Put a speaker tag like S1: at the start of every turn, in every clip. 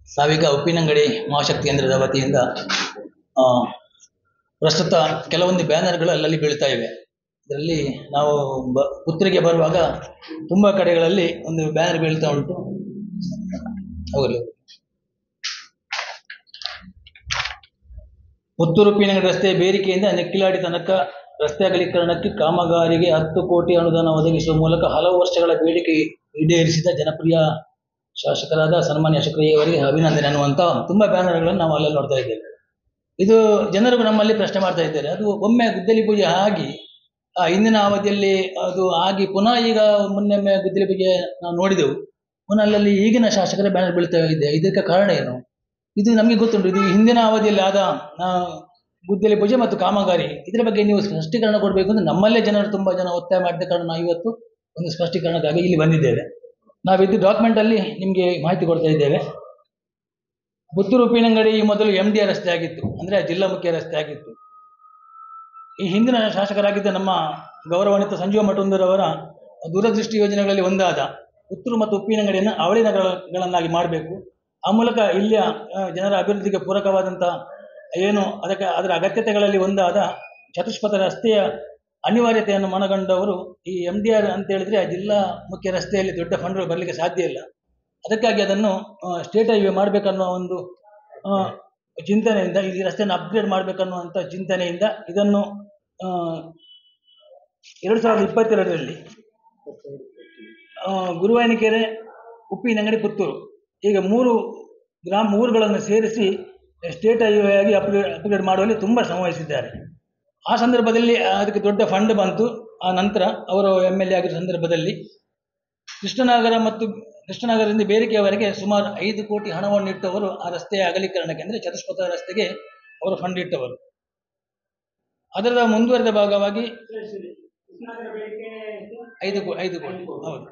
S1: ನಾವೀಗ ಉಪ್ಪಿನಂಗಡಿ ಮಹಾಶಕ್ತಿ ಕೇಂದ್ರದ ವತಿಯಿಂದ ಆ, ಪ್ರಸ್ತುತ ಕೆಲವೊಂದು ಬ್ಯಾನರ್ಗಳು ಅಲ್ಲಲ್ಲಿ ಬೀಳ್ತಾ ಇವೆ. ಇದರಲ್ಲಿ ನಾವು ಪುತ್ತೂರಿಗೆ ಬರುವಾಗ ತುಂಬಾ ಕಡೆಗಳಲ್ಲಿ ಒಂದು ಬ್ಯಾನರ್ ಬೀಳ್ತಾ ಉಂಟು. ಹೋಗಲಿ. ಪುತ್ತೂರು ಉಪ್ಪಿನಂಗಡಿ ರಸ್ತೆ ಬೇರಿಕೆಯಿಂದ ನೆಕ್ಕಿಲಾಡಿ ತನಕ ರಸ್ತೆ ಅಗಲೀಕರಣಕ್ಕೆ ಕಾಮಗಾರಿಗೆ 10 ಕೋಟಿ ಅನುದಾನ ಒದಗಿಸುವ ಮೂಲಕ ಹಲವು ವರ್ಷಗಳ ಬೇಡಿಕೆ ಈಡೇರಿಸಿದ ಜನಪ್ರಿಯ ಶಾಸಕರಾದ ಸನ್ಮಾನ್ಯ ಅವರಿಗೆ ಅಭಿನಂದನೆ ಅನ್ನುವಂಥ ತುಂಬಾ ಬ್ಯಾನರ್ಗಳನ್ನು ನಾವು ಅಲ್ಲಲ್ಲಿ ನೋಡ್ತಾ ಇದ್ದೇವೆ. ಇದು ಜನರು ನಮ್ಮಲ್ಲಿ ಪ್ರಶ್ನೆ ಮಾಡ್ತಾ ಇದ್ದಾರೆ. ಅದು ಒಮ್ಮೆ ಗುದ್ದಲಿ ಪೂಜೆ ಆಗಿ ಹಿಂದಿನ ಅವಧಿಯಲ್ಲಿ ಅದು ಆಗಿ ಪುನಃ ಈಗ ಮೊನ್ನೆ ಗುದ್ದಲಿ ಪೂಜೆ ನಾವು ನೋಡಿದೆವು. ಪುನಃ ಅಲ್ಲಲ್ಲಿ ಈಗಿನ ಶಾಸಕರ ಬ್ಯಾನರ್ ಬೀಳ್ತಾ ಇದೆ. ಇದಕ್ಕೆ ಕಾರಣ ಏನು? ಇದು ನಮಗೆ ಗೊತ್ತುಂಟು. ಇದು ಹಿಂದಿನ ಅವಧಿಯಲ್ಲಿ ಆದ ಗುದ್ದಲಿ ಪೂಜೆ ಮತ್ತು ಕಾಮಗಾರಿ, ಇದರ ಬಗ್ಗೆ ನೀವು ಸ್ಪಷ್ಟೀಕರಣ ಕೊಡಬೇಕು ಅಂತ ನಮ್ಮಲ್ಲೇ ಜನರು ತುಂಬಾ ಜನ ಒತ್ತಾಯ ಮಾಡಿದ ಕಾರಣ ನಾವು ಇವತ್ತು ಒಂದು ಸ್ಪಷ್ಟೀಕರಣಕ್ಕಾಗಿ ಇಲ್ಲಿ ಬಂದಿದ್ದೇವೆ. ನಾವಿದ್ದು ಡಾಕ್ಯುಮೆಂಟ್ ಅಲ್ಲಿ ನಿಮಗೆ ಮಾಹಿತಿ ಕೊಡ್ತಾ ಇದ್ದೇವೆ. ಪುತ್ತೂರು ಉಪ್ಪಿನಂಗಡಿ ಈ ಮೊದಲು MDR ರಸ್ತೆ ಆಗಿತ್ತು, ಅಂದ್ರೆ ಜಿಲ್ಲಾ ಮುಖ್ಯ ರಸ್ತೆ ಆಗಿತ್ತು. ಈ ಹಿಂದಿನ ಶಾಸಕರಾಗಿದ್ದ ನಮ್ಮ ಗೌರವಾನ್ವಿತ ಸಂಜೀವ ಮಠುಂದರವರ ದೂರದೃಷ್ಟಿ ಯೋಜನೆಗಳಲ್ಲಿ ಒಂದಾದ ಪುತ್ತೂರು ಮತ್ತು ಉಪ್ಪಿನಂಗಡಿಯನ್ನು ಅವಳಿ ನಗರಗಳನ್ನಾಗಿ ಮಾಡಬೇಕು. ಆ ಮೂಲಕ ಇಲ್ಲಿಯ ಜನರ ಅಭಿವೃದ್ಧಿಗೆ ಪೂರಕವಾದಂಥ ಏನು ಅದರ ಅಗತ್ಯತೆಗಳಲ್ಲಿ ಒಂದಾದ ಚತುಷ್ಪಥ ರಸ್ತೆಯ ಅನಿವಾರ್ಯತೆಯನ್ನು ಮನಗಂಡವರು ಈ MDR ಅಂತ ಹೇಳಿದ್ರೆ ಜಿಲ್ಲಾ ಮುಖ್ಯ ರಸ್ತೆಯಲ್ಲಿ ದೊಡ್ಡ ಫಂಡ್ಗಳು ಬರಲಿಕ್ಕೆ ಸಾಧ್ಯ ಇಲ್ಲ. ಅದಕ್ಕಾಗಿ ಅದನ್ನು ಸ್ಟೇಟ್ ಹೈವೇ ಮಾಡಬೇಕನ್ನೋ ಒಂದು ಚಿಂತನೆಯಿಂದ, ಈ ರಸ್ತೆಯನ್ನು ಅಪ್ಗ್ರೇಡ್ ಮಾಡಬೇಕನ್ನುವಂಥ ಚಿಂತನೆಯಿಂದ ಇದನ್ನು 2022ರಲ್ಲಿ ಗುರುವಾಯನಕೆರೆ, ಉಪ್ಪಿನಂಗಡಿ, ಪುತ್ತೂರು ಈಗ 3 ಊರುಗಳನ್ನು ಸೇರಿಸಿ ಸ್ಟೇಟ್ ಹೈವೇ ಆಗಿ ಅಪ್ಗ್ರೇಡ್ ಮಾಡುವಲ್ಲಿ ತುಂಬ ಶ್ರಮವಹಿಸಿದ್ದಾರೆ. ಆ ಸಂದರ್ಭದಲ್ಲಿ ಅದಕ್ಕೆ ದೊಡ್ಡ ಫಂಡ್ ಬಂತು. ಆ ನಂತರ ಅವರು MLA ಆಗಿರೋ ಸಂದರ್ಭದಲ್ಲಿ ಕೃಷ್ಣನಗರದಿಂದ ಬೇರಿಕೆಯವರೆಗೆ ಸುಮಾರು 5 ಕೋಟಿ ಹಣವನ್ನು ಇಟ್ಟವರು ಆ ರಸ್ತೆಯ ಅಗಲೀಕರಣಕ್ಕೆ, ಅಂದರೆ ಚತುಷ್ಪಥ ರಸ್ತೆಗೆ ಅವರು ಫಂಡ್ ಇಟ್ಟವರು. ಅದರ ಮುಂದುವರೆದ ಭಾಗವಾಗಿ 5 ಕೋಟಿ ಹೌದು.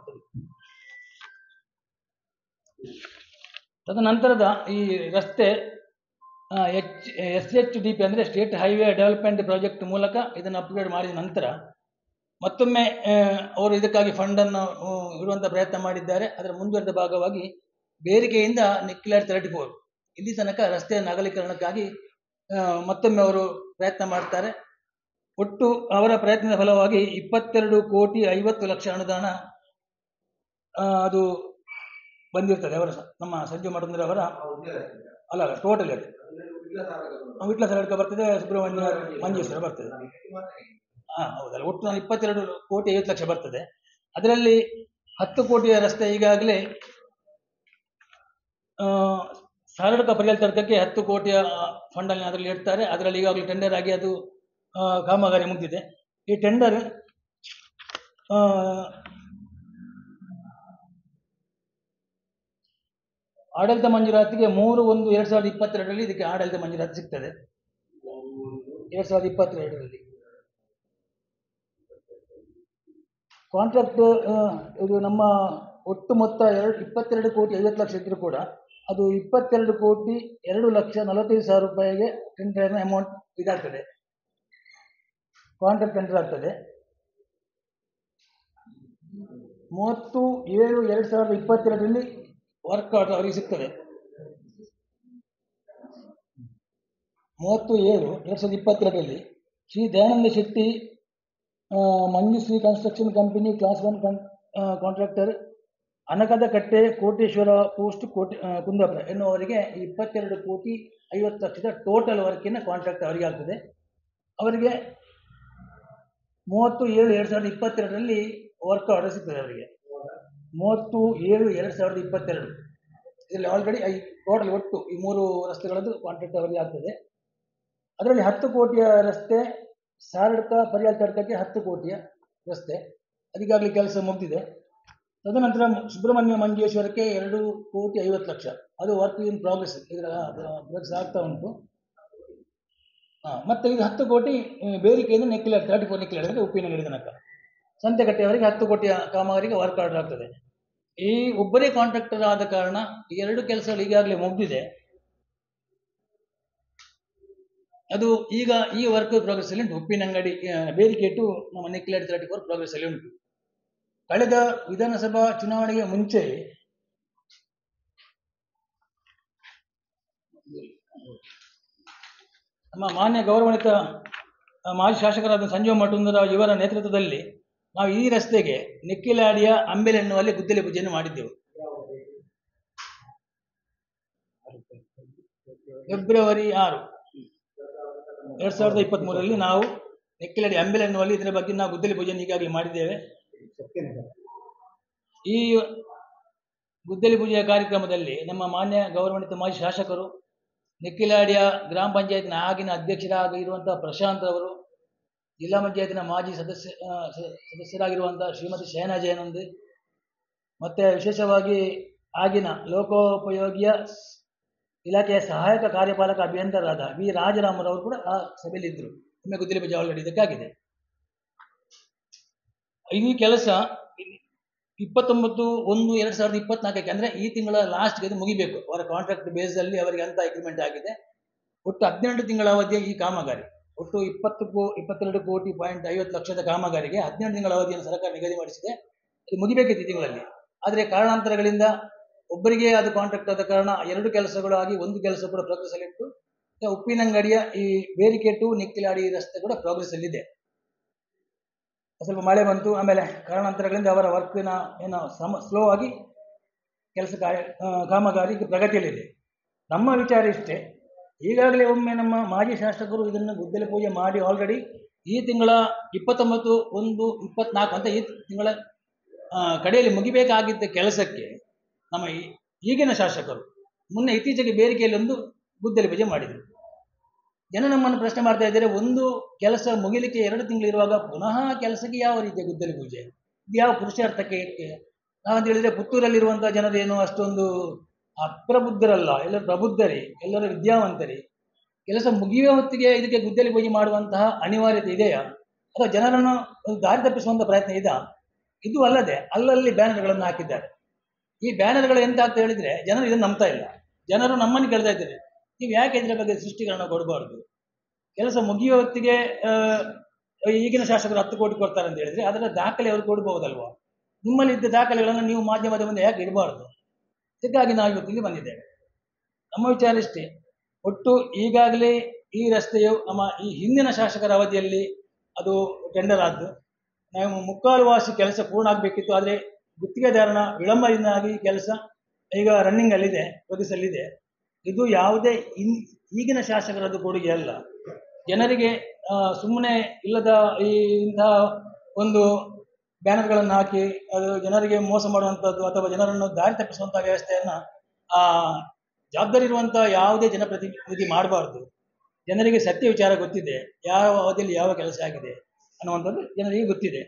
S1: ತದನಂತರದ ಈ ರಸ್ತೆ SHDP ಅಂದರೆ ಸ್ಟೇಟ್ ಹೈವೇ ಡೆವಲಪ್ಮೆಂಟ್ ಪ್ರಾಜೆಕ್ಟ್ ಮೂಲಕ ಇದನ್ನು ಅಪ್ಗ್ರೇಡ್ ಮಾಡಿದ ನಂತರ ಮತ್ತೊಮ್ಮೆ ಅವರು ಇದಕ್ಕಾಗಿ ಫಂಡನ್ನು ಇಡುವಂಥ ಪ್ರಯತ್ನ ಮಾಡಿದ್ದಾರೆ. ಅದರ ಮುಂದುವರೆದ ಭಾಗವಾಗಿ ಬೇರಿಕೆಯಿಂದ ನೆಕ್ಕಿಲಾಡಿ 34 ಇಲ್ಲಿ ತನಕ ರಸ್ತೆಯ ಅಗಲೀಕರಣಕ್ಕಾಗಿ ಮತ್ತೊಮ್ಮೆ ಅವರು ಪ್ರಯತ್ನ ಮಾಡ್ತಾರೆ. ಒಟ್ಟು ಅವರ ಪ್ರಯತ್ನದ ಫಲವಾಗಿ 22 ಕೋಟಿ 50 ಲಕ್ಷ ಅನುದಾನ ಅದು ಬಂದಿರ್ತದೆ. ಅವರ ನಮ್ಮ ಸಂಜೀವ ಮಠುಂದರವರ ಅಲ್ಲ ಟೋಟಲ್ ಅದು ವಿಟ್ಲ ಸರಡ್ಕ ಬರ್ತದೆ, ಸುಬ್ರಹ್ಮಣ್ಯ ಮಂಜೇಶ್ವರ ಬರ್ತದೆ. ಹೌದಲ್ಲ, ಒಟ್ಟು 22 ಕೋಟಿ 50 ಲಕ್ಷ ಬರ್ತದೆ. ಅದರಲ್ಲಿ 10 ಕೋಟಿಯ ರಸ್ತೆ ಈಗಾಗಲೇ ಸಾರಡ್ಕ ಪರಿಯಾಲ್ ತರ್ಕಕ್ಕೆ 10 ಕೋಟಿಯ ಫಂಡಲ್ಲಿ ಅದರಲ್ಲಿ ಇಡ್ತಾರೆ. ಅದರಲ್ಲಿ ಈಗಾಗಲೇ ಟೆಂಡರ್ ಆಗಿ ಅದು ಕಾಮಗಾರಿ ಮುಗಿದಿದೆ. ಈ ಟೆಂಡರ್ ಆಡಳಿತ ಮಂಜೂರಾತಿಗೆ 3/1/2022ರಲ್ಲಿ ಇದಕ್ಕೆ ಆಡಳಿತ ಮಂಜೂರಾತಿ ಸಿಗ್ತದೆ. 2022ರಲ್ಲಿ ಕಾಂಟ್ರಾಕ್ಟ್ ಇದು ನಮ್ಮ ಒಟ್ಟು ಮೊತ್ತ 22 ಕೋಟಿ 50 ಲಕ್ಷ ಇದ್ರೂ ಕೂಡ ಅದು 22 ಕೋಟಿ 2,45,000 ರೂಪಾಯಿಗೆ ಟೆಂಡರ್ ಅಮೌಂಟ್ ಇದಾಗ್ತದೆ, ಕಾಂಟ್ರಾಕ್ಟ್ ಟೆಂಡರ್ ಆಗ್ತದೆ. 30/7/2022ರಲ್ಲಿ ವರ್ಕ್ ಆರ್ಡರ್ ಅವರಿಗೆ ಸಿಗ್ತದೆ. 30/7/2022ರಲ್ಲಿ Shri Dayananda Shetty Manjushree Construction Company class 1 contractor, Anakada Katte, Koteshwara post, Kundapura ಎನ್ನುವವರಿಗೆ 22 ಕೋಟಿ 50 ಲಕ್ಷದ ಟೋಟಲ್ ವರ್ಕಿನ ಕಾಂಟ್ರಾಕ್ಟ್ ಅವರಿಗೆ ಆಗ್ತದೆ. ಅವರಿಗೆ 30/7/2022ರಲ್ಲಿ ವರ್ಕ್ ಆರ್ಡರ್ ಸಿಗ್ತದೆ. ಅವರಿಗೆ 30/7/2022 ಇದರಲ್ಲಿ ಆಲ್ರೆಡಿ ಟೋಟಲ್ ಒಟ್ಟು ಈ 3 ರಸ್ತೆಗಳದ್ದು ಕಾಂಟ್ರಾಕ್ಟ್ ಅವರಿಗೆ ಆಗ್ತದೆ. ಅದರಲ್ಲಿ 10 ಕೋಟಿಯ ರಸ್ತೆ ಸಾರಡ್ಕ ಪರಿಯಾಲ್ ತಡ್ಕಕ್ಕೆ 10 ಕೋಟಿಯ ರಸ್ತೆ ಅದಕ್ಕಾಗಲಿ ಕೆಲಸ ಮುಗಿದಿದೆ. ತದನಂತರ ಸುಬ್ರಹ್ಮಣ್ಯ ಮಂಜೇಶ್ವರಕ್ಕೆ 2 ಕೋಟಿ 50 ಲಕ್ಷ ಅದು ವರ್ಕ್ ಇನ್ ಪ್ರೋಗ್ರೆಸ್, ಇದರ ಪ್ರೋಗ್ರೆಸ್ ಆಗ್ತಾ ಉಂಟು. ಮತ್ತೆ ಇದು 10 ಕೋಟಿ ಬೇರಿಕೆಯಿಂದ ನೆಕ್ಕಿಲಾಡಿ 34 ನೆಕ್ಕಿಲಾಡಿ ಅಂದರೆ ಉಪ್ಪಿನಂಗಡಿ ತನಕ ಸಂತೆಕಟ್ಟೆಯವರೆಗೆ 10 ಕೋಟಿಯ ಕಾಮಗಾರಿಗೆ ವರ್ಕ್ ಆರ್ಡರ್ ಆಗ್ತದೆ. ಈ ಒಬ್ಬರೇ ಕಾಂಟ್ರಾಕ್ಟರ್ ಆದ ಕಾರಣ 2 ಕೆಲಸಗಳು ಈಗಾಗಲೇ ಮುಗಿದಿದೆ. ಅದು ಈಗ ಈ ವರ್ಕ್ ಪ್ರೋಗ್ರೆಸ್ ಅಲ್ಲಿ ಉಂಟು. ಉಪ್ಪಿನಂಗಡಿ ಬೇರಿಕೆ ಟು ನಮ್ಮ ನೆಕ್ಕಿಲಾಡಿ 34 ಪ್ರೋಗ್ರೆಸ್ ಅಲ್ಲಿ ಉಂಟು. ಕಳೆದ ವಿಧಾನಸಭಾ ಚುನಾವಣೆಗೆ ಮುಂಚೆ ನಮ್ಮ ಮಾನ್ಯ ಗೌರವಾನ್ವಿತ ಮಾಜಿ ಶಾಸಕರಾದ ಸಂಜೀವ ಮಠುಂದರಾವ್ ಇವರ ನೇತೃತ್ವದಲ್ಲಿ ನಾವು ಈ ರಸ್ತೆಗೆ ನೆಕ್ಕಿಲಾಡಿಯ ಅಂಬೆಲೆ ಎನ್ನುವಲ್ಲಿ ಗುದ್ದಲಿ ಪೂಜೆಯನ್ನು ಮಾಡಿದ್ದೆವು. ಫೆಬ್ರವರಿ 6, 2023ರಲ್ಲಿ ನಾವು ನೆಕ್ಕಿಲಾಡಿ ಅಂಬೆಲೆ ಎನ್ನುವಲ್ಲಿ ಇದರ ಬಗ್ಗೆ ನಾವು ಗುದ್ದಲಿ ಪೂಜೆಯನ್ನು ಈಗಾಗಲೇ ಮಾಡಿದ್ದೇವೆ. ಈ ಗುದ್ದಲಿ ಪೂಜೆಯ ಕಾರ್ಯಕ್ರಮದಲ್ಲಿ ನಮ್ಮ ಮಾನ್ಯ ಗೌರವಾನ್ವಿತ ಮಾಜಿ ಶಾಸಕರು, ನೆಕ್ಕಿಲಾಡಿಯ ಗ್ರಾಮ ಪಂಚಾಯತ್ನ ಆಗಿನ ಅಧ್ಯಕ್ಷರಾಗಿರುವಂತಹ ಪ್ರಶಾಂತ್ ಅವರು, ಜಿಲ್ಲಾ ಪಂಚಾಯತ್ನ ಮಾಜಿ ಸದಸ್ಯರಾಗಿರುವಂತಹ ಶ್ರೀಮತಿ ಶಹನಾ ಜಯನಂದ್, ಮತ್ತೆ ವಿಶೇಷವಾಗಿ ಆಗಿನ ಲೋಕೋಪಯೋಗಿಯ ಇಲಾಖೆಯ ಸಹಾಯಕ ಕಾರ್ಯಪಾಲಕ ಅಭಿಯಂತರಾದ ವಿ ರಾಜರಾಮರವರು ಕೂಡ ಆ ಸಭೆಯಲ್ಲಿದ್ದರು. ಒಮ್ಮೆ ಗುದ್ದಲಿ ಪೂಜೆ ಆಲ್ರೆಡಿ ಇದಕ್ಕಾಗಿದೆ. ಈ ಕೆಲಸ 29/1/2024 ಅಂದರೆ ಈ ತಿಂಗಳ ಲಾಸ್ಟ್ಗೆ ಇದು ಮುಗಿಬೇಕು. ಅವರ ಕಾಂಟ್ರಾಕ್ಟ್ ಬೇಸ್ನಲ್ಲಿ ಅವರಿಗೆ ಅಂತ ಅಗ್ರಿಮೆಂಟ್ ಆಗಿದೆ. ಒಟ್ಟು 18 ತಿಂಗಳ ಅವಧಿಯ ಈ ಕಾಮಗಾರಿ, ಒಟ್ಟು 22.50 ಕೋಟಿ ಕಾಮಗಾರಿಗೆ 18 ತಿಂಗಳ ಅವಧಿಯನ್ನು ಸರ್ಕಾರ ನಿಗದಿ ಮಾಡಿಸಿದೆ. ಇದು ಮುಗಿಬೇಕಿತ್ತು ಈ ತಿಂಗಳಲ್ಲಿ. ಆದರೆ ಕಾರಣಾಂತರಗಳಿಂದ ಒಬ್ಬರಿಗೆ ಅದು ಕಾಂಟ್ರಾಕ್ಟ್ ಆದ ಕಾರಣ 2 ಕೆಲಸಗಳು ಆಗಿ 1 ಕೆಲಸ ಕೂಡ ಪ್ರೋಗ್ರೆಸ್ ಅಲ್ಲಿತ್ತು. ಉಪ್ಪಿನಂಗಡಿಯ ಈ ಬೇರಿಕೆ ಟು ನೆಕ್ಕಿಲಾಡಿ ರಸ್ತೆ ಕೂಡ ಪ್ರೋಗ್ರೆಸ್ ಅಲ್ಲಿದೆ. ಸ್ವಲ್ಪ ಮಳೆ ಬಂತು, ಆಮೇಲೆ ಕಾರಣಾಂತರಗಳಿಂದ ಅವರ ವರ್ಕ್ನ ಏನೋ ಸ್ಲೋ ಆಗಿ ಕೆಲಸ ಕಾಮಗಾರಿ ಪ್ರಗತಿಯಲ್ಲಿದೆ. ನಮ್ಮ ವಿಚಾರ ಇಷ್ಟೇ, ಈಗಾಗಲೇ ಒಮ್ಮೆ ನಮ್ಮ ಮಾಜಿ ಶಾಸಕರು ಇದನ್ನು ಗುದ್ದಲಿ ಪೂಜೆ ಮಾಡಿ ಆಲ್ರೆಡಿ ಈ ತಿಂಗಳ 29/1/24 ಅಂತ ಈ ತಿಂಗಳ ಕಡೆಯಲ್ಲಿ ಮುಗಿಬೇಕಾಗಿದ್ದ ಕೆಲಸಕ್ಕೆ ನಮ್ಮ ಈಗಿನ ಶಾಸಕರು ಮೊನ್ನೆ ಇತ್ತೀಚೆಗೆ ಬೇರಿಕೆಯಲ್ಲಿ ಒಂದು ಗುದ್ದಲಿ ಪೂಜೆ ಮಾಡಿದರು. ಜನ ನಮ್ಮನ್ನು ಪ್ರಶ್ನೆ ಮಾಡ್ತಾ ಇದ್ದಾರೆ, ಒಂದು ಕೆಲಸ ಮುಗಿಲಿಕ್ಕೆ 2 ತಿಂಗಳು ಇರುವಾಗ ಪುನಃ ಕೆಲಸಕ್ಕೆ ಯಾವ ರೀತಿಯ ಗುದ್ದಲಿ ಪೂಜೆ, ಇದು ಯಾವ ಪುರುಷಾರ್ಥಕ್ಕೆ? ನಾವಂತ ಹೇಳಿದ್ರೆ ಪುತ್ತೂರಲ್ಲಿರುವಂತಹ ಜನರೇನು ಅಷ್ಟೊಂದು ಅಪ್ರಬುದ್ಧರಲ್ಲ, ಎಲ್ಲರೂ ಪ್ರಬುದ್ಧರಿ, ಎಲ್ಲರೂ ವಿದ್ಯಾವಂತರಿ. ಕೆಲಸ ಮುಗಿಯುವ ಹೊತ್ತಿಗೆ ಇದಕ್ಕೆ ಗುದ್ದಲಿ ಪೂಜೆ ಮಾಡುವಂತಹ ಅನಿವಾರ್ಯತೆ ಇದೆಯಾ, ಅಥವಾ ಜನರನ್ನು ಒಂದು ದಾರಿ ತಪ್ಪಿಸುವಂತಹ ಪ್ರಯತ್ನ ಇದಾ? ಇದು ಅಲ್ಲದೆ ಅಲ್ಲಲ್ಲಿ ಬ್ಯಾನರ್ಗಳನ್ನು ಹಾಕಿದ್ದಾರೆ. ಈ ಬ್ಯಾನರ್ಗಳು ಎಂತ ಅಂತ ಹೇಳಿದ್ರೆ ಜನರು ಇದನ್ನು ನಂಬ್ತಾ ಇಲ್ಲ. ಜನರು ನಮ್ಮನ್ನು ಕೇಳ್ತಾ ಇದ್ದಾರೆ, ನೀವು ಯಾಕೆ ಇದರ ಬಗ್ಗೆ ಸೃಷ್ಟಿಕರಣ ಕೊಡಬಾರ್ದು? ಕೆಲಸ ಮುಗಿಯುವ ಹೊತ್ತಿಗೆ ಈಗಿನ ಶಾಸಕರು 10 ಕೋಟಿ ಕೊಡ್ತಾರೆ ಅಂತ ಹೇಳಿದ್ರೆ ಅದರ ದಾಖಲೆ ಅವರು ಕೊಡಬಹುದಲ್ವಾ? ನಿಮ್ಮಲ್ಲಿ ಇದ್ದ ದಾಖಲೆಗಳನ್ನು ನೀವು ಮಾಧ್ಯಮದ ಮುಂದೆ ಯಾಕೆ ಇಡಬಾರ್ದು? ಇದಕ್ಕಾಗಿ ನಾವು ಇವತ್ತು ಇಲ್ಲಿ ಬಂದಿದ್ದೇವೆ. ನಮ್ಮ ವಿಚಾರ ಇಷ್ಟೇ, ಒಟ್ಟು ಈಗಾಗಲೇ ಈ ರಸ್ತೆಯು ನಮ್ಮ ಈ ಹಿಂದಿನ ಶಾಸಕರ ಅವಧಿಯಲ್ಲಿ ಅದು ಟೆಂಡರ್ ಆದ್ದು. ನಾವು ಮುಕ್ಕಾಲುವಾಸಿ ಕೆಲಸ ಪೂರ್ಣ ಆಗಬೇಕಿತ್ತು, ಆದರೆ ಗುತ್ತಿಗೆದಾರನ ವಿಳಂಬದಿಂದಾಗಿ ಕೆಲಸ ಈಗ ರನ್ನಿಂಗ್ ಅಲ್ಲಿದೆ, ಪ್ರೋಗ್ರೆಸ್ಸಲ್ಲಿದೆ. ಇದು ಯಾವುದೇ ಈಗಿನ ಶಾಸಕರದ್ದು ಕೊಡುಗೆ ಅಲ್ಲ. ಜನರಿಗೆ ಸುಮ್ಮನೆ ಇಲ್ಲದ ಈ ಇಂತಹ ಒಂದು ಬ್ಯಾನರ್ಗಳನ್ನು ಹಾಕಿ ಅದು ಜನರಿಗೆ ಮೋಸ ಮಾಡುವಂಥದ್ದು ಅಥವಾ ಜನರನ್ನು ದಾರಿ ತಪ್ಪಿಸುವಂತಹ ವ್ಯವಸ್ಥೆಯನ್ನು ಜವಾಬ್ದಾರಿ ಇರುವಂತಹ ಯಾವುದೇ ಜನಪ್ರತಿನಿಧಿ ಮಾಡಬಾರ್ದು. ಜನರಿಗೆ ಸತ್ಯ ವಿಚಾರ ಗೊತ್ತಿದೆ, ಯಾವ ಅವಧಿಯಲ್ಲಿ ಯಾವ ಕೆಲಸ ಆಗಿದೆ ಅನ್ನುವಂಥದ್ದು ಜನರಿಗೆ ಗೊತ್ತಿದೆ.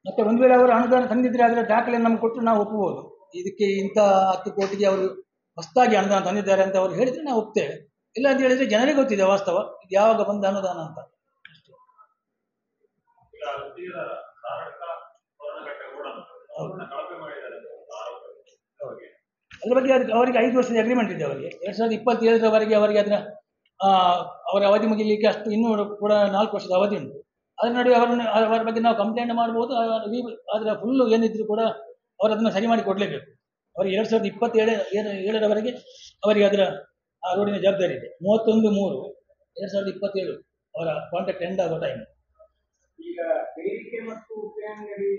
S1: ಮತ್ತೆ ಒಂದು ವೇಳೆ ಅವರು ಅನುದಾನ ತಂದಿದ್ರೆ ಅದರ ದಾಖಲೆ ನಮ್ಗೆ ಕೊಟ್ಟು ನಾವು ಒಪ್ಪಬಹುದು. ಇದಕ್ಕೆ ಇಂಥ 10 ಕೋಟಿಗೆ ಅವರು ಹೊಸದಾಗಿ ಅನುದಾನ ತಂದಿದ್ದಾರೆ ಅಂತ ಅವರು ಹೇಳಿದ್ರೆ ನಾವು ಒಪ್ತೇವೆ. ಇಲ್ಲ ಅಂತ ಹೇಳಿದ್ರೆ ಜನರಿಗೆ ಗೊತ್ತಿದೆ ವಾಸ್ತವ ಇದು ಯಾವಾಗ ಬಂದ ಅನುದಾನ ಅಂತ. ಅದ್ರ ಬಗ್ಗೆ ಅವರಿಗೆ 5 ವರ್ಷದ ಅಗ್ರಿಮೆಂಟ್ ಇದೆ. ಅವರಿಗೆ 2027ರವರೆಗೆ ಅವರಿಗೆ ಅದರ ಅವರ ಅವಧಿ ಮುಗಿಲಿಕ್ಕೆ ಅಷ್ಟು ಇನ್ನೂ ಕೂಡ 4 ವರ್ಷದ ಅವಧಿ ಉಂಟು. ಅದರ ನಡುವೆ ಅವರ ಬಗ್ಗೆ ನಾವು ಕಂಪ್ಲೇಂಟ್ ಮಾಡ್ಬೋದು. ಅದರ ಫುಲ್ಲು ಏನಿದ್ರು ಕೂಡ ಅವರು ಅದನ್ನು ಸರಿ ಮಾಡಿ ಕೊಡಲೇಬೇಕು. ಅವರಿಗೆ 2027ರವರೆಗೆ ಅವರಿಗೆ ಅದರ ಆ ರೋಡಿನ ಜವಾಬ್ದಾರಿ ಇದೆ. 31/3/2027 ಅವರ ಕಾಂಟ್ರಾಕ್ಟ್ ಎಂಡ್ ಆಗೋ ಟೈಮ್.
S2: ಈಗ ಬೇಡಿಕೆ ಮತ್ತು ಉಪನಗರಿ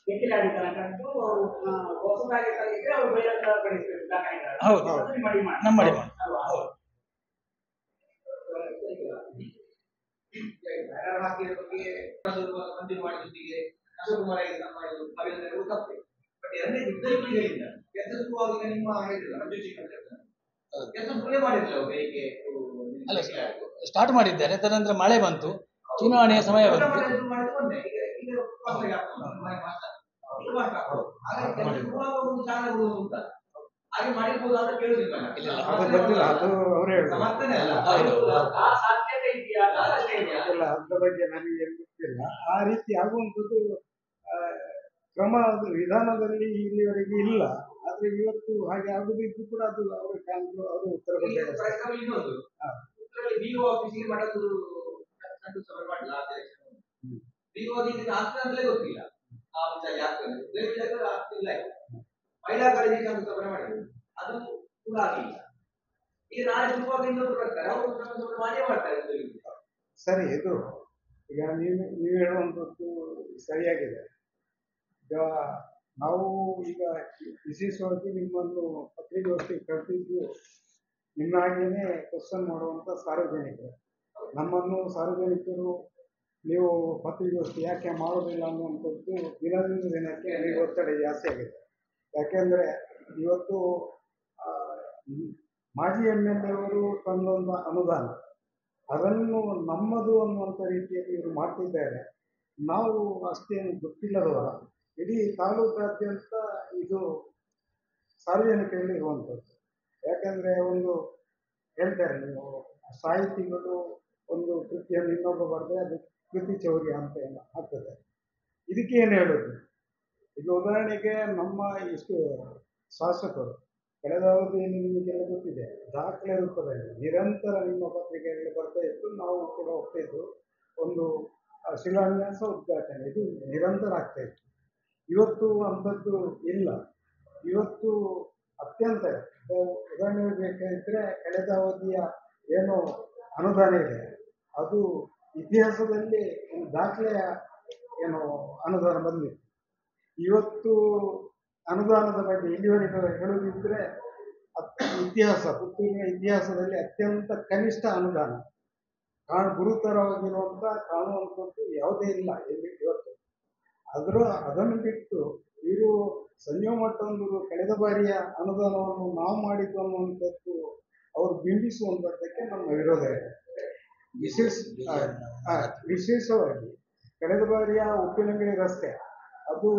S2: ನೆಕ್ಕಿಲಾಡಿ ತನಕಂತೂ ಹೊಸದಾಗಿ ತಂದಿದ್ರೆ ಅವರು ಬೈರಂತ ಪಡಿಸಬೇಕು ದಾಖಲೆಗಳು.
S1: ಹೌದು, ನಮ್ಮ ಮಾಡಿ ಹೌದು.
S2: ಹಾಕಿದ ಬಗ್ಗೆ ಕಂಟಿನ್ಯೂ ಮಾಡಿದ್ದಕ್ಕೆ ಅಶೋಕುಮಾರ ಅಭಿನಂದನೆಗಳು ತಪ್ಪೆ. ಬಟ್ ಎರಡನೇ ವಿದ್ಯಾರ್ಥಿಗಳಿಂದ ಕೆಲಸ ಶುರುವಾಗ ನಿಮ್ಮ ಹೇಳಿಲ್ಲ ಕೆಲಸ ಶುರುವೇ ಮಾಡಿರಲಿಲ್ಲ ಬೇಡಿಕೆ
S1: ಅಲ್ಲ, ಸ್ಟಾರ್ಟ್ ಮಾಡಿದ್ದಾರೆ. ತದನಂತರ ಮಳೆ ಬಂತು, ಚುನಾವಣೆಯ ಸಮಯ ಬಂತು.
S2: ಹಾಗೆ ಮಾಡಿರ್ಬೋದು ಅಂತ ಕೇಳುದಿಲ್ಲ.
S3: ಅದ್ರ ಬಗ್ಗೆ ನನಗೆ ಏನು ಗೊತ್ತಿಲ್ಲ. ಆ ರೀತಿ ಆಗುವಂಥದ್ದು ಕ್ರಮ ವಿಧಾನದಲ್ಲಿ ಇಲ್ಲಿವರೆಗೆ ಇಲ್ಲ. ಆದ್ರೆ ಇವತ್ತು ಹಾಗೆ ಆಗುದಿದ್ದು ಕೂಡ ಅದು ಅವರ ಕಾನೂನು ಅವರು ಉತ್ತರ ಕೊಟ್ಟಿದ್ದಾರೆ.
S2: ಇನ್ನೊಂದು ಬಿಒ ಆಫೀಸಿಗೆ ಮಾಡೋದು ಬಿಒ ಆಗ್ತದೆ ಅಂತಲೇ ಗೊತ್ತಿಲ್ಲ. ಆ ವಿಚಾರ ಆಗ್ತದೆ ಆಗ್ತಿಲ್ಲ. ಮಹಿಳಾ ಕಾಲೇಜಿಗೆ ಶಂಕುಸ್ಥಾಪನೆ ಮಾಡಿದ್ರು, ಅದು ಕೂಡ ಆಗಿಲ್ಲ. ಈಗ ನಾಳೆ ಶುರುವಾಗ ಇನ್ನೊಬ್ರು ಬರ್ತಾರೆ, ಅವರು ಶಂಕುಸ್ಥಾಪನೆ ಮಾಡಿಯೇ ಮಾಡ್ತಾರೆ ಉದ್ಯೋಗಿಗಳು.
S3: ಸರಿ, ಇದು ಈಗ ನೀವು ಹೇಳುವಂಥದ್ದು ಸರಿಯಾಗಿದೆ. ಈಗ ನಾವು ಈಗ ವಿಶೇಷವಾಗಿ ನಿಮ್ಮನ್ನು ಪತ್ರಿಕಾಗೋಷ್ಠಿಗೆ ಕರೆದಿದ್ದು ನಿಮ್ಮ ಹಾಗೇನೆ ಕ್ವಶನ್ ಮಾಡುವಂಥ ಸಾರ್ವಜನಿಕರು. ನಮ್ಮನ್ನು ಸಾರ್ವಜನಿಕರು ನೀವು ಪತ್ರಿಕಾಗೋಷ್ಠಿ ಯಾಕೆ ಮಾಡೋದಿಲ್ಲ ಅನ್ನುವಂಥದ್ದು ದಿನದಿಂದ ದಿನಕ್ಕೆ ನನಗೆ ಒತ್ತಡ ಜಾಸ್ತಿ ಆಗಿದೆ. ಯಾಕೆಂದರೆ ಇವತ್ತು ಮಾಜಿ MLA ಅವರು ತಂದೊಂದು ಅನುದಾನ ಅದನ್ನು ನಮ್ಮದು ಅನ್ನುವಂಥ ರೀತಿಯಲ್ಲಿ ಇವರು ಮಾಡ್ತಿದ್ದಾರೆ. ನಾವು ಅಷ್ಟೇನು ಗೊತ್ತಿಲ್ಲದವರ ಇಡೀ ತಾಲೂಕಾದ್ಯಂತ ಇದು ಸಾರ್ವಜನಿಕರಲ್ಲಿ ಇರುವಂಥದ್ದು. ಯಾಕಂದರೆ ಒಂದು ಹೇಳ್ತಾರೆ, ನೀವು ಸಾಹಿತಿಗಳು ಒಂದು ಕೃತಿಯನ್ನು ಇನ್ನೊಬ್ಬ ಬರೆದ್ರೆ ಅದು ಕೃತಿ ಚೌರ್ಯ ಅಂತ ಎಲ್ಲ ಆಗ್ತದೆ. ಇದಕ್ಕೆ ಏನು ಹೇಳೋದು? ಈಗ ಉದಾಹರಣೆಗೆ ನಮ್ಮ ಇಷ್ಟು ಶಾಸಕರು ಕಳೆದ ಅವಧಿಯಲ್ಲಿ ನಿಮಗೆಲ್ಲ ಗೊತ್ತಿದೆ, ದಾಖಲೆ ರೂಪದಲ್ಲಿ ನಿರಂತರ ನಿಮ್ಮ ಪತ್ರಿಕೆಯಲ್ಲಿ ಬರ್ತಾ ಇತ್ತು, ನಾವು ಕೂಡ ಹೋಗ್ತಾ ಇದ್ದು. ಒಂದು ಶಿಲಾನ್ಯಾಸ ಉದ್ಘಾಟನೆ ಇದು ನಿರಂತರ ಆಗ್ತಾ ಇತ್ತು. ಇವತ್ತು ಅಂಥದ್ದು ಇಲ್ಲ. ಇವತ್ತು ಅತ್ಯಂತ ಉದಾಹರಣೆ ಬೇಕಾಗಿದ್ದರೆ ಕಳೆದ ಅವಧಿಯ ಏನು ಅನುದಾನ ಇದೆ ಅದು ಇತಿಹಾಸದಲ್ಲಿ ಒಂದು ದಾಖಲೆಯ ಏನು ಅನುದಾನ ಬಂದಿತ್ತು. ಇವತ್ತು ಅನುದಾನದ ಬಗ್ಗೆ ಇಲ್ಲಿವರೆಗೆ ಹೇಳುವುದಿದ್ದರೆ ಇತಿಹಾಸ, ಪುತ್ತೂರಿನ ಇತಿಹಾಸದಲ್ಲಿ ಅತ್ಯಂತ ಕನಿಷ್ಠ ಅನುದಾನ ಗುರುತರವಾಗಿರುವಂಥ ಕಾಣುವಂಥದ್ದು ಯಾವುದೇ ಇಲ್ಲ ಇಲ್ಲಿ ಇವತ್ತು. ಅದನ್ನು ಬಿಟ್ಟು ಇವರು ಸಂಜೀವ ಮಠದವರು ಕಳೆದ ಬಾರಿಯ ಅನುದಾನವನ್ನು ನಾವು ಮಾಡಿದ್ದು ಅನ್ನುವಂಥದ್ದು ಅವರು ಬಿಂಬಿಸುವಂಥದ್ದಕ್ಕೆ ನಮ್ಮ ವಿರೋಧ ಇದೆ. ವಿಶೇಷವಾಗಿ ಕಳೆದ ಬಾರಿಯ ಉಪ್ಪಿನಂಗಡಿ ರಸ್ತೆ ಅದು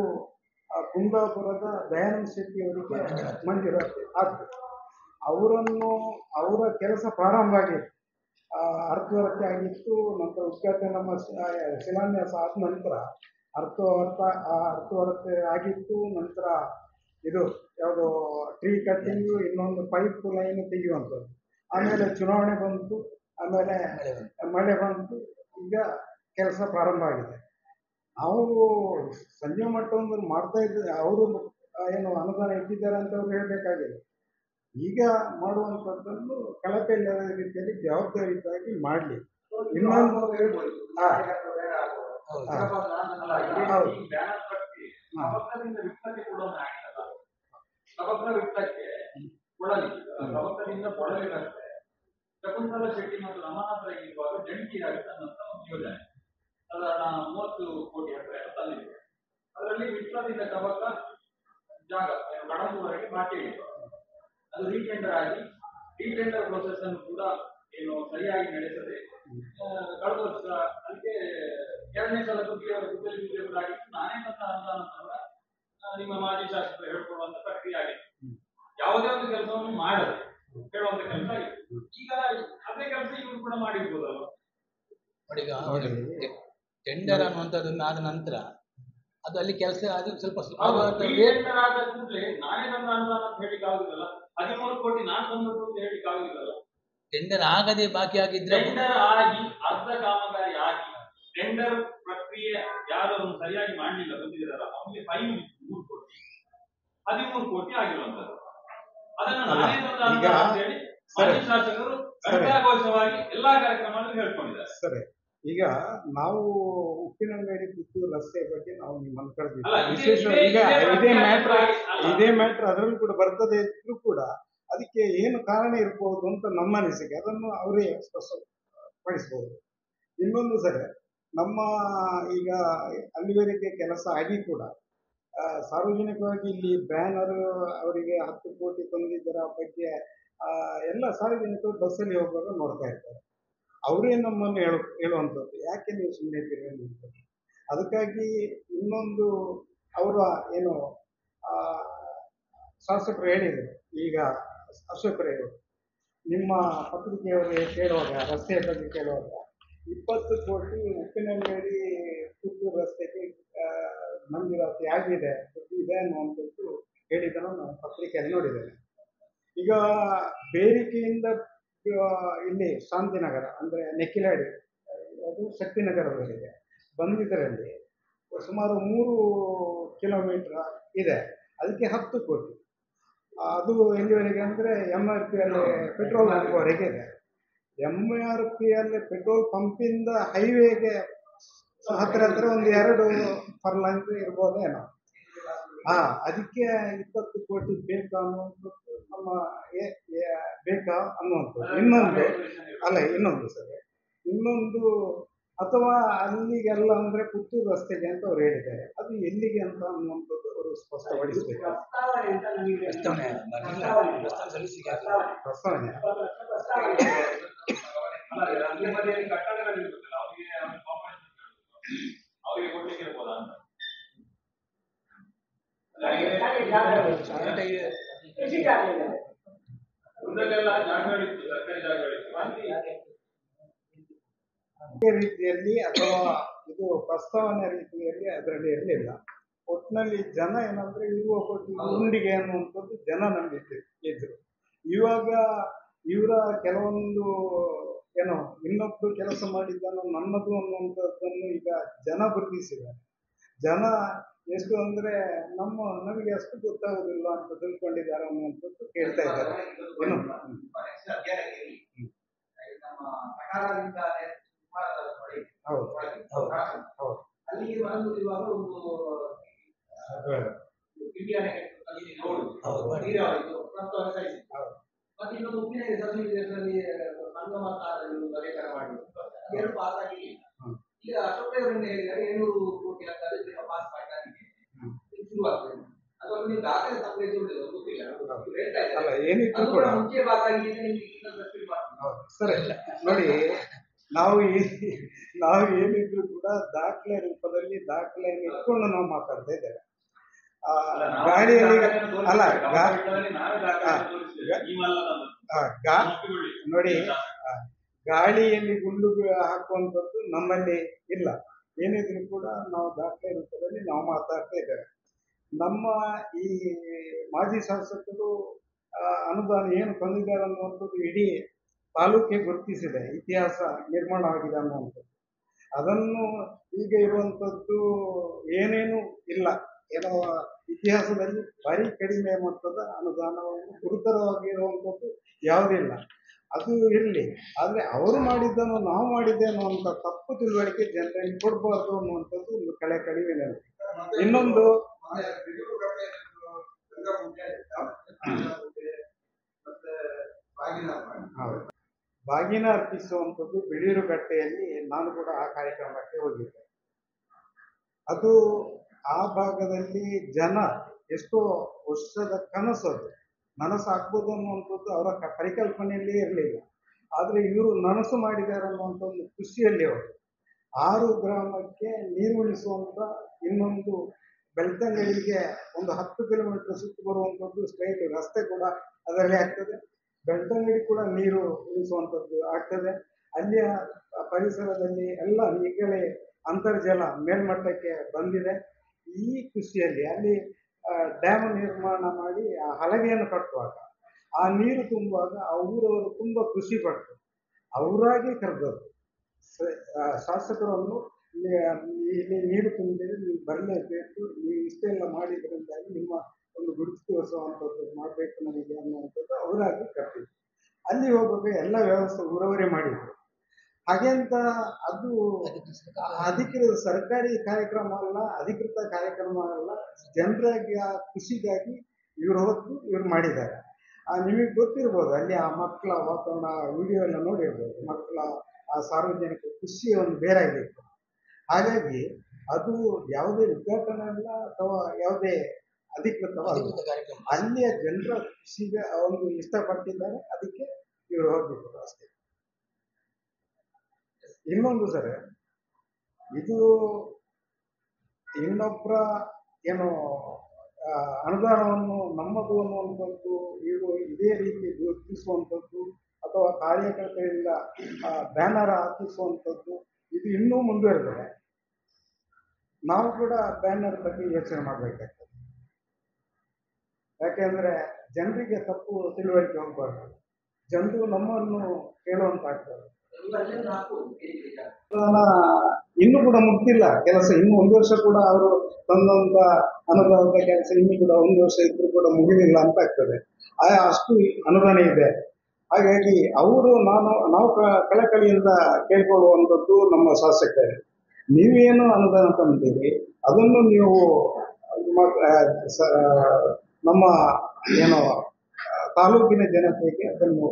S3: ಕುಂದಾಪುರದ ದಯಾನಂದ ಶೆಟ್ಟಿ ಅವರಿಗೆ ಮಂಜೂರಾತಿ ಆದ್ದು. ಅವರ ಕೆಲಸ ಪ್ರಾರಂಭ ಆಗಿತ್ತು, ಅರ್ಥವರ್ತಿ ಆಗಿತ್ತು. ನಂತರ ಉದ್ಘಾಟನೆ ನಮ್ಮ ಶಿಲಾನ್ಯಾಸ ಆದ ನಂತರ ಅರ್ಥವರ್ತಿ ಆಗಿತ್ತು. ನಂತರ ಇದು ಯಾವುದೋ ಟ್ರೀ ಕಟ್ಟಿಂಗು, ಇನ್ನೊಂದು ಪೈಪ್ ಲೈನ್ ತೆಗೆಯುವಂಥದ್ದು. ಆಮೇಲೆ ಚುನಾವಣೆ ಬಂತು, ಆಮೇಲೆ ಮಳೆ ಬಂತು, ಈಗ ಕೆಲಸ ಪ್ರಾರಂಭ ಆಗಿದೆ. ನಾವು ಸಂಜೀವ ಮಠವನ್ನು ಮಾಡ್ತಾ ಇದ್ದ ಅವರು ಏನು ಅನುದಾನ ಇಟ್ಟಿದ್ದಾರೆ ಅಂತ ಅವ್ರು ಹೇಳಬೇಕಾಗಿಲ್ಲ. ಈಗ ಮಾಡುವಂಥದ್ದನ್ನು ಕಳಪೆ ರೀತಿಯಲ್ಲಿ ಜವಾಬ್ದಾರಿಯುತವಾಗಿ ಮಾಡಲಿ. ಇನ್ನೊಂದು
S4: ಶಕುಂತಲಾ ಶೆಟ್ಟಿ ಮತ್ತು ರಮಾನಾಥ್ ರೈ ಇರುವಾಗ ಜಂಟಿಯಾಗಿ ತನ್ನಂತ ಒಂದು ಯೋಜನೆ ಸಾಧಾರಣ 30 ಕೋಟಿ ಹತ್ರ ತಂದಿದೆ. ಅದರಲ್ಲಿ ವಿಟ್ಲದಿಂದ ಕಬಕ ಜಾಗ ಕಡಂಬುವರೆಗೆ ಬಾಕಿ ಇತ್ತು. ಅದು ರೀಟೆಂಡರ್ ಆಗಿ ರೀಟೆಂಡರ್ ಪ್ರೊಸೆಸ್ ಅನ್ನು ಕೂಡ ಏನು ಸರಿಯಾಗಿ ನಡೆಸದೆ ಕಳೆದ ವರ್ಷ ಅದಕ್ಕೆ 2ನೇ ಸಲ ಆಗಿತ್ತು. ನಾನೇ ನನ್ನ ಅನುದಾನ ಕೂಡ ನಿಮ್ಮ ಮಾಜಿ ಶಾಸಕರು ಹೇಳ್ಕೊಡುವಂತ ಪ್ರಕ್ರಿಯೆ ಆಗಿತ್ತು. ಯಾವುದೇ ಒಂದು ಕೆಲಸವನ್ನು ಮಾಡದೆ ಹೇಳುವಂತ ಕೆಲಸ ಆಗಿತ್ತು. ಈಗ ಅದೇ ಕೆಲಸ ಇವರು ಕೂಡ ಮಾಡಿರ್ಬೋದಲ್ವ?
S1: ಟೆಂಡರ್ ಅನ್ನುವಂಥದ್ದು ಆದ ನಂತರ ಅದು ಅಲ್ಲಿ ಕೆಲಸ ಅದು ಸ್ವಲ್ಪ
S4: ಟೆಂಡರ್ ಆದ ಕೂಡಲೇ ನಾನೇ ನನ್ನ ಅನುದಾನ ಅಂತ ಹೇಳಿಕ್ ಆಗುದಿಲ್ಲ. 13 ಕೋಟಿ ನಾನು ತಂದದ್ದು ಅಂತ ಹೇಳಿಕ್ ಆಗುದಿಲ್ಲ.
S1: ಟೆಂಡರ್ ಆಗದೆ ಬಾಕಿ ಆಗಿದ್ರೆ
S4: ಟೆಂಡರ್ ಆಗಿ ಅರ್ಧ ಕಾಮಗಾರಿ ಆಗಿ ಟೆಂಡರ್ ಪ್ರಕ್ರಿಯೆ ಯಾರು ಸರಿಯಾಗಿ ಮಾಡಲಿಲ್ಲ ಬಂದಿದ್ದಾರಲ್ಲ ಅವನಿಗೆ ಫೈನ್ 3 ಕೋಟಿ 13 ಕೋಟಿ ಆಗಿರುವಂತದ್ದು. ಅದನ್ನು ನಾನೇ ತಂದ ಅನುದಾನ ಅಂತ ಹೇಳಿ ಮಾಜಿ ಶಾಸಕರು ಘಂಟಾಘೋಷವಾಗಿ ಎಲ್ಲಾ ಕಾರ್ಯಕ್ರಮಗಳನ್ನು ಹೇಳ್ಕೊಂಡಿದ್ದಾರೆ.
S3: ಸರಿ, ಈಗ ನಾವು ಉಪ್ಪಿನಂಗಡಿ ಪುತ್ತೂರು ರಸ್ತೆ ಬಗ್ಗೆ ನಾವು ನಿಮ್ಮನ್ನು ಕರೆದಿದ್ದೀವಿ. ವಿಶೇಷವಾಗಿ ಈಗ ಇದೇ ಮ್ಯಾಟ್ರ್ ಅದರಲ್ಲೂ ಕೂಡ ಬರ್ತದೆ ಇದ್ರೂ ಕೂಡ ಅದಕ್ಕೆ ಏನು ಕಾರಣ ಇರ್ಬೋದು ಅಂತ ನಮ್ಮ ಅನಿಸಿಕೆ, ಅದನ್ನು ಅವರೇ ಸ್ಪಷ್ಟಪಡಿಸ್ಬೋದು. ಇನ್ನೊಂದು ಸರಿ, ನಮ್ಮ ಈಗ ಅಲ್ಲಿವರೆಗೆ ಕೆಲಸ ಆಗಿ ಕೂಡ ಸಾರ್ವಜನಿಕವಾಗಿ ಇಲ್ಲಿ ಬ್ಯಾನರ್ ಅವರಿಗೆ 10 ಕೋಟಿ ತಂದಿದ್ದರ ಬಗ್ಗೆ ಎಲ್ಲ ಸಾರ್ವಜನಿಕರು ಬಸ್ಸಲ್ಲಿ ಹೋಗುವಾಗ ನೋಡ್ತಾ ಇರ್ತಾರೆ. ಅವರೇ ನಮ್ಮನ್ನು ಹೇಳುವಂಥದ್ದು ಯಾಕೆ ನೀವು ಸುಮ್ಮನೆ ಇದ್ದೀರಿ ಅನ್ನುವಂಥದ್ದು. ಅದಕ್ಕಾಗಿ ಇನ್ನೊಂದು ಅವರ ಏನು ಶಾಸಕರು ಹೇಳಿದರು, ಈಗ ಅಶೋಕರವರು ನಿಮ್ಮ ಪತ್ರಿಕೆಯವರಿಗೆ ಕೇಳುವಾಗ ರಸ್ತೆಯ ಬಗ್ಗೆ ಕೇಳುವಾಗ 20 ಕೋಟಿ ಉಪ್ಪಿನಂಗಡಿ ಪುತ್ತೂರು ರಸ್ತೆಗೆ ಮಂಜೂರಾತಿ ಆಗಿದೆ ಇದೆ ಅನ್ನುವಂಥದ್ದು ಹೇಳಿದ್ದನ್ನು ನಾನು ಪತ್ರಿಕೆಯಲ್ಲಿ ನೋಡಿದ್ದೇನೆ. ಈಗ ಬೇಡಿಕೆಯಿಂದ ಇಲ್ಲಿ ಶಾಂತಿನಗರ ಅಂದರೆ ನೆಕ್ಕಿಲಾಡಿ ಅದು ಶಕ್ತಿನಗರದವರೆಗೆ ಬಂದಿದ್ದರಲ್ಲಿ ಸುಮಾರು 3 ಕಿಲೋಮೀಟರ್ ಇದೆ. ಅದಕ್ಕೆ 10 ಕೋಟಿ. ಅದು ಎಲ್ಲಿವರೆಗೆ ಅಂದರೆ MRP ಅಲ್ಲಿ ಪೆಟ್ರೋಲ್ ಪಂಪ್ವರೆಗೆ ಇದೆ. MRP ಅಲ್ಲಿ ಪೆಟ್ರೋಲ್ ಪಂಪಿಂದ ಹೈವೇಗೆ ಹತ್ರ ಒಂದು 2 ಫರ್ಲಾಂಗ್ ಇರ್ಬೋದೇನೋ. ಅದಕ್ಕೆ 20 ಕೋಟಿ ಬೇಕಾ ಅನ್ನುವಂಥದ್ದು ನಮ್ಮ ಬೇಕಾ ಅನ್ನುವಂಥದ್ದು. ಇನ್ನೊಂದು ಸರ್, ಇನ್ನೊಂದು ಅಥವಾ ಅಲ್ಲಿಗೆಲ್ಲ ಅಂದರೆ ಪುತ್ತೂರು ರಸ್ತೆಗೆ ಅಂತ ಅವ್ರು ಹೇಳಿದ್ದಾರೆ. ಅದು ಎಲ್ಲಿಗೆ ಅಂತ ಅನ್ನುವಂಥದ್ದು ಅವರು ಸ್ಪಷ್ಟಪಡಿಸಬೇಕು. ಪ್ರಸ್ತಾವನೆ ರೀತಿಯಲ್ಲಿ ಅಥವಾ ಇದು ಪ್ರಸ್ತಾವನೆ ರೀತಿಯಲ್ಲಿ ಅದರಲ್ಲಿ ಇರಲಿಲ್ಲ. ಒಟ್ಟಿನಲ್ಲಿ ಜನ ಏನಂದ್ರೆ ಇರುವ ಕೋಟಿ ಉಂಡಿಗೆ ಅನ್ನುವಂಥದ್ದು ಜನ ನಂಬಿದ್ರು. ಇವಾಗ ಇವರ ಕೆಲವೊಂದು ಏನೋ ಇನ್ನೊಬ್ರು ಕೆಲಸ ಮಾಡಿದ್ದನ್ನು ನನ್ನದು ಅನ್ನುವಂಥದ್ದನ್ನು ಈಗ ಜನ ಗುರುತಿಸಿದ್ದಾರೆ. ಜನ ಎಷ್ಟು ಅಂದ್ರೆ ನಮಗೆ ಅಷ್ಟು ಗೊತ್ತಾಗುದಿಲ್ಲ ಅಂತ ತಿಳ್ಕೊಂಡಿದ್ದಾರೆ ಅನ್ನುವಂಥದ್ದು ಕೇಳ್ತಾ ಇದ್ದಾರೆ.
S2: ಅಲ್ಲಿ ಇವಾಗ ಒಂದು ಮತ್ತೆ ಇನ್ನೊಂದು ಉಪ್ಪಿನಕಾಯಿ ಸರ್ಟಿಫಿಕೇಟ್ನಲ್ಲಿ ಸಂಗಮಕಾರರು ಲೇಖನ ಮಾಡಿ 2 ಪಾಸ್ ಆಗಿ ಈಗ ಅಶೋಕ್ ಅವರನ್ನು ಹೇಳಿದ್ದಾರೆ 700 ಕೋಟಿ ಅಂತ ಪಾಸ್ ಮಾಡಲಿಕ್ಕೆ ಶುರುವಾಗ್ತದೆ. ಅದೊಂದು ನೀವು ದಾಖಲೆ ತಪ್ಪು ಗೊತ್ತಿಲ್ಲ ಮುಂಚೆ ಪಾಸ್ ಆಗಿ
S3: ಸರಿ ನೋಡಿ, ನಾವು ಏನಿದ್ರು ಕೂಡ ದಾಖಲೆ ರೂಪದಲ್ಲಿ ದಾಖಲೆಯನ್ನು ಇಟ್ಕೊಂಡು ನಾವು ಮಾತಾಡ್ತಾ ಇದ್ದೇವೆ. ಗಾಡಿಯಲ್ಲಿ ನೋಡಿ, ಗಾಳಿಯಲ್ಲಿ ಗುಂಡು ಹಾಕುವಂಥದ್ದು ನಮ್ಮಲ್ಲಿ ಇಲ್ಲ. ಏನಿದ್ರು ಕೂಡ ನಾವು ದಾಖಲೆ ರೂಪದಲ್ಲಿ ನಾವು ಮಾತಾಡ್ತಾ ಇದ್ದೇವೆ. ನಮ್ಮ ಈ ಮಾಜಿ ಶಾಸಕರು ಅನುದಾನ ಏನು ತಂದಿದ್ದಾರೆ ಅನ್ನುವಂಥದ್ದು ಇಡೀ ತಾಲೂಕಿಗೆ ಗುರುತಿಸಿದೆ, ಇತಿಹಾಸ ನಿರ್ಮಾಣ ಆಗಿದೆ ಅನ್ನುವಂಥದ್ದು. ಅದನ್ನು ಈಗ ಇರುವಂಥದ್ದು ಏನೇನು ಇಲ್ಲ, ಏನೋ ಇತಿಹಾಸದಲ್ಲಿ ಭಾರಿ ಕಡಿಮೆ ಮೊತ್ತದ ಅನುದಾನವನ್ನು ಗುರುತರವಾಗಿರುವಂಥದ್ದು ಯಾವುದಿಲ್ಲ. ಅದು ಇರಲಿ, ಆದರೆ ಅವರು ಮಾಡಿದ್ದನ್ನು ನಾವು ಮಾಡಿದ್ದೆ ಅನ್ನುವಂಥ ತಪ್ಪು ತಿಳುವಳಿಕೆ ಜನರಲ್ಲಿ ಕೊಡಬಾರ್ದು ಅನ್ನುವಂಥದ್ದು ಒಂದು ಕಡಿಮೆ ನೆನಪು. ಇನ್ನೊಂದು ಬಾಗಿನ ಅರ್ಪಿಸುವಂಥದ್ದು ಬಿಳಿರುಗಟ್ಟೆಯಲ್ಲಿ ನಾನು ಕೂಡ ಆ ಕಾರ್ಯಕ್ರಮಕ್ಕೆ ಹೋಗಿದ್ದೆ. ಅದು ಆ ಭಾಗದಲ್ಲಿ ಜನ ಎಷ್ಟೋ ವರ್ಷದ ಕನಸು, ಅದು ನನಸಾಗ್ಬೋದು ಅನ್ನುವಂಥದ್ದು ಅವರ ಪರಿಕಲ್ಪನೆಯಲ್ಲೇ ಇರಲಿಲ್ಲ. ಆದರೆ ಇವರು ನನಸು ಮಾಡಿದ್ದಾರೆ ಅನ್ನುವಂಥ ಒಂದು ಖುಷಿಯಲ್ಲಿ ಅವರು 6 ಗ್ರಾಮಕ್ಕೆ ನೀರು ಉಳಿಸುವಂಥ ಇನ್ನೊಂದು ಬೆಳ್ತಂಗಡಿಗೆ ಒಂದು 10 ಕಿಲೋಮೀಟರ್ ಸುತ್ತು ಬರುವಂಥದ್ದು ಸ್ಟ್ರೈಟ್ ರಸ್ತೆ ಕೂಡ ಅದರಲ್ಲಿ ಆಗ್ತದೆ. ಬೆಳ್ತಂಗಡಿ ಕೂಡ ನೀರು ಉಳಿಸುವಂಥದ್ದು ಆಗ್ತದೆ. ಅಲ್ಲಿಯ ಪರಿಸರದಲ್ಲಿ ಎಲ್ಲ ಈಗಲೇ ಅಂತರ್ಜಲ ಮೇಲ್ಮಟ್ಟಕ್ಕೆ ಬಂದಿದೆ. ಈ ಖುಷಿಯಲ್ಲಿ ಅಲ್ಲಿ ಡ್ಯಾಮ್ ನಿರ್ಮಾಣ ಮಾಡಿ ಆ ಹಲಗೆಯನ್ನು ಕಟ್ಟುವಾಗ ಆ ನೀರು ತುಂಬುವಾಗ ಆ ಊರವರು ತುಂಬ ಖುಷಿ ಪಟ್ಟರು. ಅವರಾಗಿ ಕರೆದವರು ಶಾಸಕರನ್ನು, ಇಲ್ಲಿ ನೀರು ತುಂಬಿದರೆ ನೀವು ಬರಲೇಬೇಕು, ನೀವು ಇಷ್ಟೆಲ್ಲ ಮಾಡಿದ್ರಿಂದಾಗಿ ನಿಮ್ಮ ಒಂದು ಗುರುತಿಸುವಂಥದ್ದು ಮಾಡಬೇಕು ನಮಗೆ ಅನ್ನುವಂಥದ್ದು ಅವರಾಗಿ ಕರೆದಿದ್ರು. ಅಲ್ಲಿ ಹೋಗುವಾಗ ಎಲ್ಲ ವ್ಯವಸ್ಥೆ ಊರವರೇ ಮಾಡಿದ್ರು. ಹಾಗೆ ಅಂತ ಅದು ಅಧಿಕೃತ ಸರ್ಕಾರಿ ಕಾರ್ಯಕ್ರಮ ಅಲ್ಲ, ಅಧಿಕೃತ ಕಾರ್ಯಕ್ರಮ ಅಲ್ಲ, ಜನರಾಗಿ ಆ ಖುಷಿಗಾಗಿ ಇವರು ಮಾಡಿದ್ದಾರೆ. ನಿಮಗೆ ಗೊತ್ತಿರ್ಬೋದು, ಅಲ್ಲಿ ಆ ಮಕ್ಕಳ ವಾತಾವರಣ ವಿಡಿಯೋ ಎಲ್ಲ ನೋಡಿರ್ಬೋದು, ಮಕ್ಕಳ ಆ ಸಾರ್ವಜನಿಕ ಖುಷಿ ಒಂದು ಬೇರಾಗಿತ್ತು. ಹಾಗಾಗಿ ಅದು ಯಾವುದೇ ಉದ್ಘಾಟನೆ ಅಲ್ಲ ಅಥವಾ ಯಾವುದೇ ಅಧಿಕೃತವಲ್ಲ, ಅಲ್ಲಿಯ ಜನರ ಖುಷಿಗೆ ಒಂದು ಇಷ್ಟಪಟ್ಟಿದ್ದಾರೆ, ಅದಕ್ಕೆ ಇವರು ಹೋಗಿದ್ರು ಅಷ್ಟೇ. ಇನ್ನೊಂದು ಸರ್, ಇದು ಇನ್ನೊಬ್ಬರ ಏನು ಅನುದಾನವನ್ನು ನಮ್ಮದು ಅನ್ನುವಂಥದ್ದು ಇವರು ಇದೇ ರೀತಿ ಗುರುತಿಸುವಂಥದ್ದು ಅಥವಾ ಕಾರ್ಯಕರ್ತರಿಂದ ಬ್ಯಾನರ್ ಹಾಕಿಸುವಂಥದ್ದು ಇದು ಇನ್ನೂ ಮುಂದುವರೆದರೆ ನಾವು ಕೂಡ ಬ್ಯಾನರ್ ಬಗ್ಗೆ ಯೋಚನೆ ಮಾಡಬೇಕಾಗ್ತದೆ. ಯಾಕೆಂದರೆ ಜನರಿಗೆ ತಪ್ಪು ತಿಳುವಳಿಕೆ ಹೋಗಬಾರ್ದು, ಜನರು ನಮ್ಮನ್ನು ಕೇಳುವಂತಾಗ್ತದೆ. ಇನ್ನೂ ಕೂಡ ಮುಗ್ದಿಲ್ಲ ಕೆಲಸ, ಇನ್ನು 1 ವರ್ಷ ಕೂಡ ಅವರು ತಂದಂತ ಅನುದಾನದ ಕೆಲಸ ಇನ್ನೂ ಕೂಡ 1 ವರ್ಷ ಇದ್ರೂ ಕೂಡ ಮುಗಿಲಿಲ್ಲ ಅಂತ ಆಗ್ತದೆ. ಅಷ್ಟು ಅನುದಾನ ಇದೆ. ಹಾಗಾಗಿ ನಾವು ಕಳಕಳಿಯಿಂದ ಕೇಳ್ಕೊಳ್ಳುವಂಥದ್ದು ನಮ್ಮ ಶಾಸಕರು, ನೀವೇನು ಅನುದಾನ ತಂದಿದ್ದೀರಿ ಅದನ್ನು ನೀವು ನಮ್ಮ ಏನು ತಾಲೂಕಿನ ಜನತೆಗೆ ಅದನ್ನು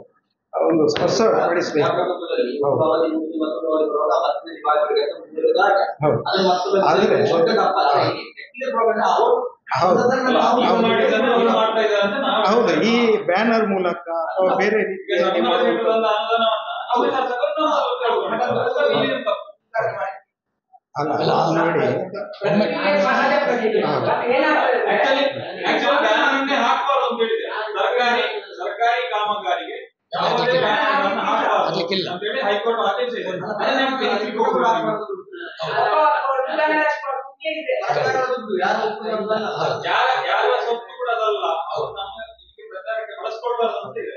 S3: ಒಂದು ಸ್ಪಷ್ಟಪಡಿಸಬೇಕು. ಹೌದು, ಈ ಬ್ಯಾನರ್ ಮೂಲಕ ಅಥವಾ ಬೇರೆ ರೀತಿಯಲ್ಲಿ ಅಲ್ಲ ನೋಡಿ,
S4: ಸರ್ಕಾರಿ ಕಾಮಗಾರಿಗೆ ಹೈಕೋರ್ಟ್ ಆದೇಶ ಇದೆ. ಯಾರ ಸೊತ್ತು ಕೂಡ ಅದಲ್ಲ, ಅವರು ನಮ್ಮ ಪ್ರಚಾರಕ್ಕೆ ಬಳಸ್ಕೊಳ್ಬಾರ್ದು ಅಂತ ಇದೆ.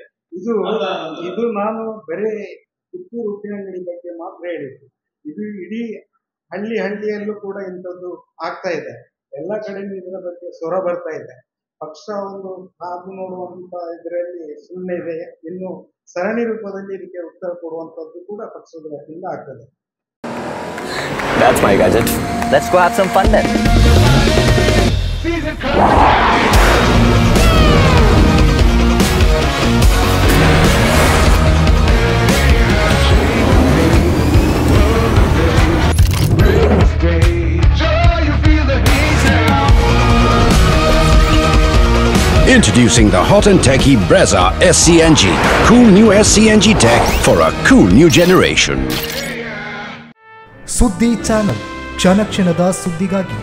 S3: ಇದು ನಾನು ಬರೀ ಪುತ್ತೂರು ಉಪ್ಪಿನಂಗಡಿ ಬಗ್ಗೆ ಮಾತ್ರ ಹೇಳಿದ್ದು. ಇದು ಇಡೀ ಹಳ್ಳಿಯಲ್ಲೂ ಕೂಡ ಇಂಥದ್ದು ಆಗ್ತಾ ಇದೆ. ಎಲ್ಲ ಕಡೆಯೂ ಇದರ ಬಗ್ಗೆ ಸ್ವರ ಬರ್ತಾ ಇದೆ. ಪಕ್ಷ ಒಂದು ಕಾದು ನೋಡುವಂತ ಇದರಲ್ಲಿ ಸುಮ್ಮನೆ ಇದೆ. ಇನ್ನು ಸರಣಿ ರೂಪದಲ್ಲಿ ಇದಕ್ಕೆ ಉತ್ತರ ಕೊಡುವಂತದ್ದು ಕೂಡ ಪಕ್ಷದ ವತಿಯಿಂದ ಆಗ್ತದೆ.
S5: That's my gadget. Let's go have some fun then.
S6: Introducing the hot and techy Brezza SCNG. Cool new SCNG tech for a cool new generation.
S7: ಸುದ್ದಿ ಚಾನಲ್, ಕ್ಷಣ ಕ್ಷಣದ ಸುದ್ದಿಗಾಗಿ.